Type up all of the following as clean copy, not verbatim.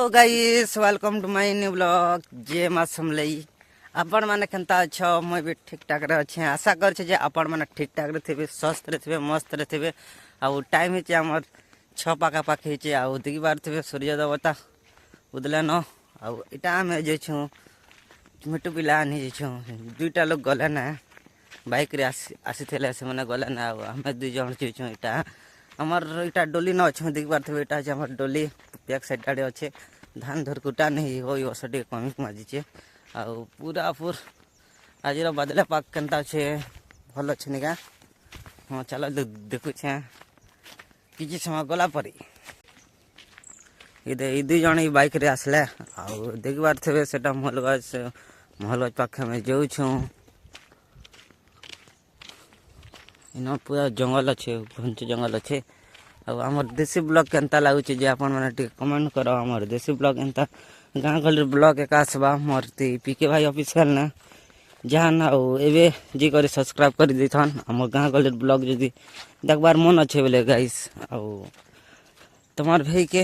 Guys welcome to my new blog जे मा समलई आपण माने केनता छ मैं भी ठीक ठाक रे अछि आशा कर छ जे आपण माने ठीक ठाक रे थिबे स्वस्थ रे थिबे मस्त रे थिबे आ टाइम हे हमर 6 पाका पाखे हे आ देखि बार थिबे सूर्य देवता उदले न आ इटा हम जे छु मिटू पिला नि जे छु दुईटा लोग गले ना बाइक रे आसी थेले से माने गले ना हम दुई जण जे छु इटा हमर इटा डोली न छ देखि बार थिबे इटा जे हमर डोली बैक साइड आड़े अच्छे धान धर कुटा नहीं हो वर्षटे कमी माजिचे आ पूरा पूर आज बादला पाक केनता अच्छे भल अच्छे निका हाँ चलो देखु कि समय गला परी ये दुई जन बाइक रे आसले आ देखबार थे से महलगंज पाखे में जाऊँ इन पूरा जंगल अच्छे घंच जंगल अच्छे आमर देसी ब्लॉग केनता लगुच जे आपण मैंने टे कमेंट करो आमर देसी ब्लॉग एंता गाँ गल ब्लॉग एक आसबा मोर पीके भाई ऑफिशियल ना जहाँ ना एवं जी कर सब्सक्राइब कर दी आम गाँ गल ब्लॉग जदि देखबार मन अच्छे बोले गाइस तुम्हार भाई के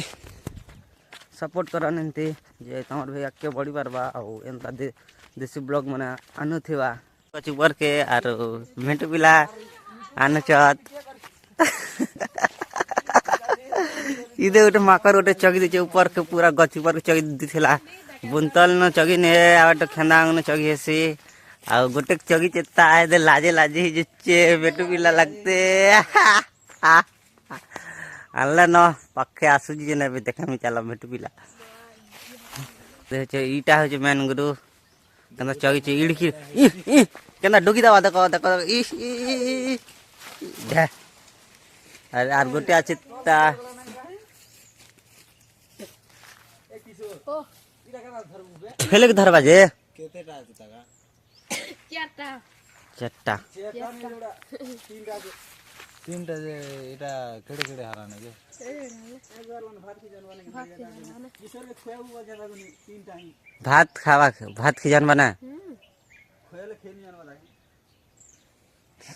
सपोर्ट करते जे तुम्हार भाई आगे बढ़ी पार्बा एंता देसी ब्लॉग मैंने आनुवा कचुबर के आर मेटू पिला आनुचत इधे गोटे माकर गोटे चगी दीचे ऊपर के पूरा गच ऊपर के चगी दीला बुंतल न चगी ने आटे खेंदा न चगी हेसी आ गोटे चगी चेता दे लाजे लाजे जे बेटू पिला लगते आनले न पाखे आसु जे ने देखा मी चला बेटू पिला देखे ईटा हो मेन गुरु केना चगी चे इड़की केना डुगी दवा देखो देखो ई अरे आर गोटे আছে ता ठेले के धरबा जे केतेटा আছে টাকা চারটা তিনটা যে এটা কেড়ে কেড়ে হারানে যে ভাত খাওয়া ভাত কি জানবা না খোয়ালে খেয়ে নি জানবা লাগে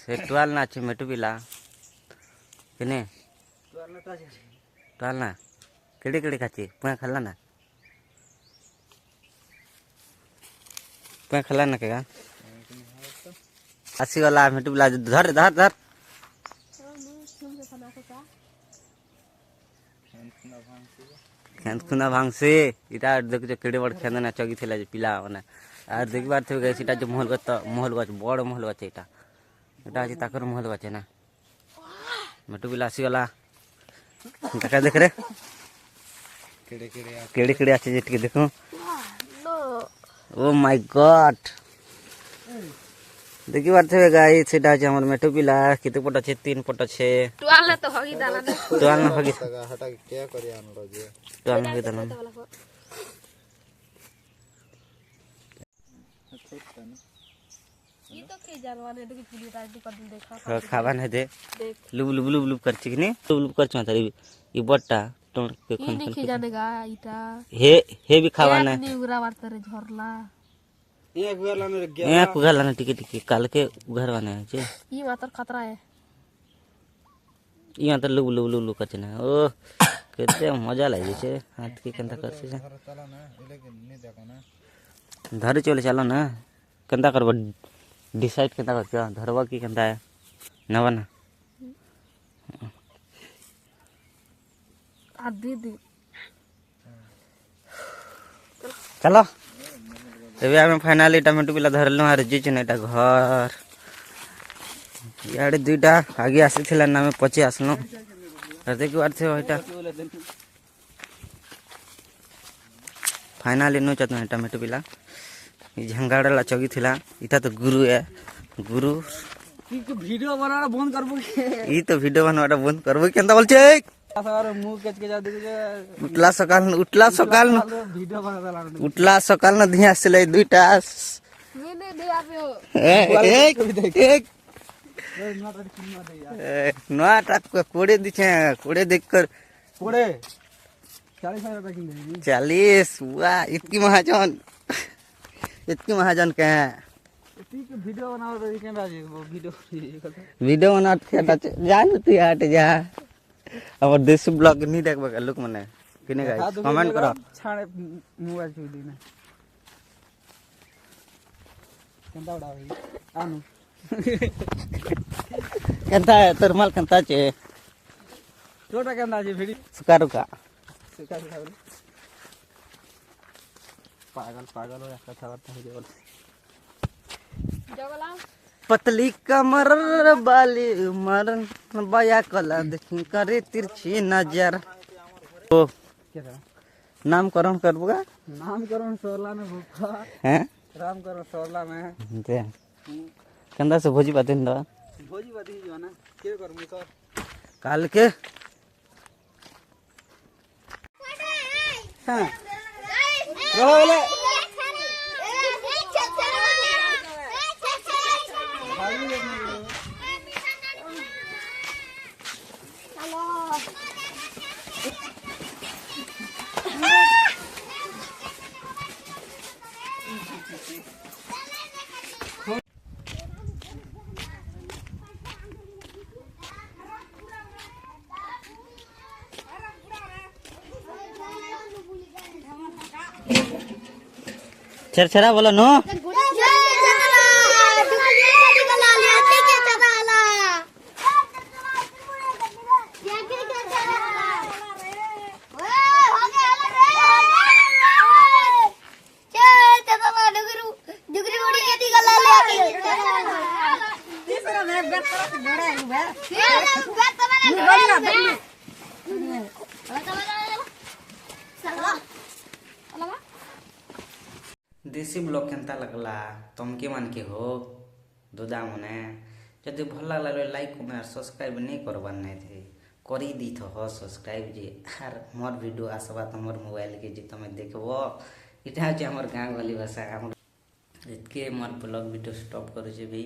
সেটুয়াল না আছে মেটু পিলা किने टोल ना केड़े केड़े खाची पुआ खल्ला ना पुआ खल्ला ना केगा आसी वाला मेटू बिला धर धर धर खेत खुना भांगसे इटा देख जो केड़े बड़ खेत ना चगी थेला जे पिला माने आर देखबार थे गइस इटा जो महल गछ बड़ महल गछ इटा जे ताकर महल गछ ना मेटू बिला आसी वाला देखा देख रे केड़े केड़े आछे जे देखो ओ माय गॉड देखि बार थे गाइस सेटा जे हमर मेटू बिला किते पट छे 3 पट छे टोल तो हगी दाला ने टोल न हगी हटा के करिया आनलो जे टोल हगी दाला ई तो के जानवाने देखि पुली टाटी कर देखा खावा न दे लुब लुब लुब लुब करछि कि लुब लुब करछ तारी ई बट्टा टोल के खन खन के जानेगा इटा हे भी खावा ना नी उरा वारतरे झरला एक उगरला ने गया एक उगरला ने टिके टिके काल के उगरवाने छे ई मातर खतरा है ई मातर लुब लुब लुब लुब करछ ना ओ केते मजा लागे छे हाथ के केंता करछ चला ना एले के नी देखो ना धरे चले चलो ना केंता करबो डिसाइड केंता कर धरवा की केंता है नवा ना आधी दी चलो तबे हम फाइनली टमाटो पिला धरलो आर जे छने एटा घर याडे दुईटा आगे आसी थिला ना में पछे आसनो आर देखि बार थे एटा फाइनली नो चतन टमाटो पिला झंगाड़ला चगी थिला इटा तो गुरु है गुरु की वीडियो बनाना बंद करबो के ई तो वीडियो बनाना बंद करबो केंता बोल छे सारे मुंह केच के जा देखि उठला सकाल वीडियो बना उठला सकाल न धिया आसले दुईटा मैंने दे आबे एक नोटा कोड़े दिछे कोड़े देखकर कोड़े 40,000 रुपया किन 40 वाह इतनी महाजन के हैं वीडियो बनाओ तो कैमरा जी वीडियो बना जान तू हट जा अब देसी ब्लॉग नहीं देखबा लोग मने किने गाइस कमेंट करो छाड़े मोबाइल चुई दी ना केंदा उड़ा भाई आनु केंता है तोर माल केंता छे छोटा केंदा छे भिड़ी सुकारुका सिका सिका पागल पागल हो कथा बात हो गेल जगला पतली कमर बाली मरन बया कला देखी करे तिरछी नजर ओ के था नामकरण करबुगा नामकरण सोरला में भूखा हैं रामकरण सोरला में दे कंदा से भोजी बात न भोजी बात ही जो ना के कर मुई सर काल के हां रोले छरछरा बोलो नो देसी ब्लॉग केंता लगला तुमके मन के हो दुदा मने जदि भल लागला लाइक कमेंट सब्सक्राइब नहीं करबार नहीं थे करी दी हो सब्सक्राइब जे आर मोर वीडियो आसबा तुमर मोबाइल के जे तुम देखबो इटा होचे हमर गाँव गली भाषा हमर इतके मोर ब्लॉग वीडियो स्टॉप करू छे भाई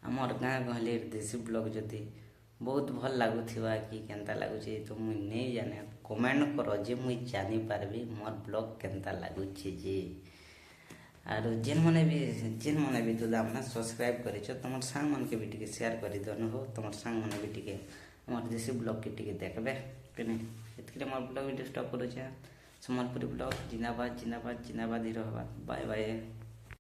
हमर गाँव गली देसी ब्लॉग जदि बहुत भल लागुथिबा कि केंता लागुछे तो मुई नहीं जाने कमेंट करो जे मुई जानी पारबी मोर ब्लॉग केंता लागुछे जे आरो जेन मने भी दुदा मने सब्सक्राइब करिछ तमर संग मन के भी टिके शेयर करि दन हो तमर संग मने भी टिके हमर देसी ब्लॉग के टिके देखबे कने इतके मोर ब्लॉग वीडियो स्टॉप करू छे सम्बलपुरी ब्लॉग जिंदाबाद जिंदाबाद जिंदाबाद ही रहबा बाय बाय।